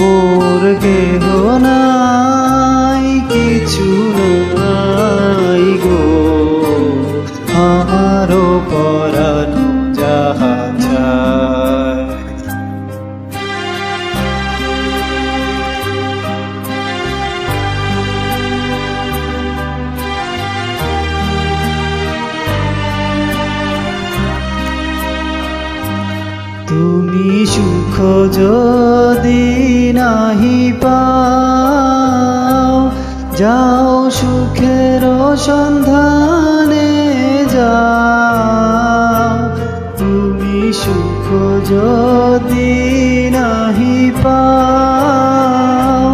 মোর কেহ নাই, কিছু নাই গো, আমারও পরাণ যাহা চায়। তুমি সুখ যদি নাহি পাও, যাও সুখের সন্ধানে যাও। তুমি সুখ যদি নাহি পাও,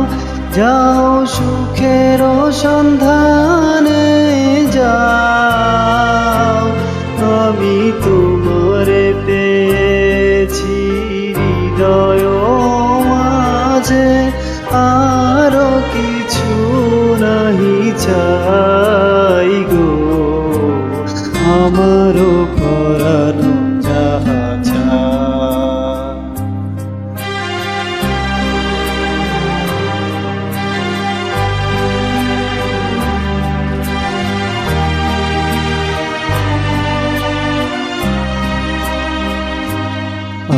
যাও সুখের সন্ধানে যাও। আমি তোমারে পেয়েছি হৃদয় মাঝে, আরো কিছু নাহি চাই গো, আমারও পরাণ যাহা চায়।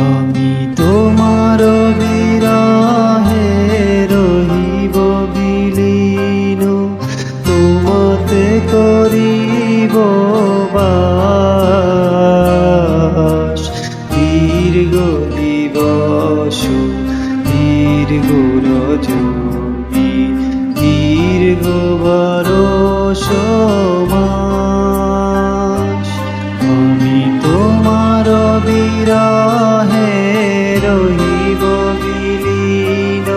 আমি তোমার বিরহে রহিব বিলীন, তোমাতে করিব বাস। দীর্ঘ দিবস দীর্ঘ রজনী, দীর্ঘ বরষ মাস। আমি তোমার বিরহে রহিব বিলীন,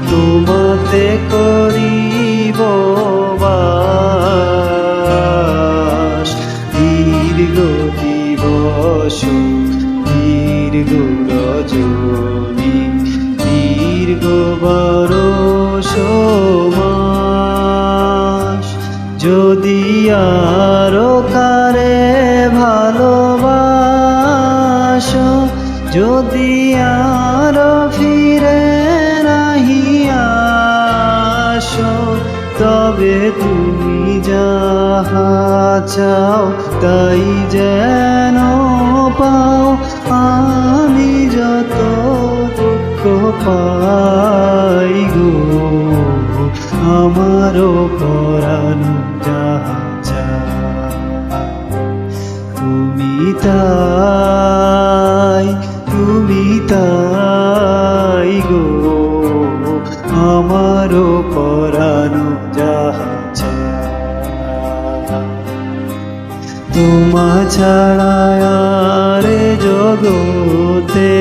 তোমাতে করিব বাস। দীর্ঘ দিবস দীর্ঘ রজনী, দীর্ঘ বরষ মাস। যদি আরো কারে ভালোবাসো, যদি আরো ফিরে নাহি আসো, তবে তুমি যাহা চাও তাই যেন পাও। আমি যত দুঃখ পাই গো, আমারও পরাণ যাহা চায়। তুমি তাই গো, আমারও পরাণ যাহা চায়। তোমা ছাড়া আর জগতে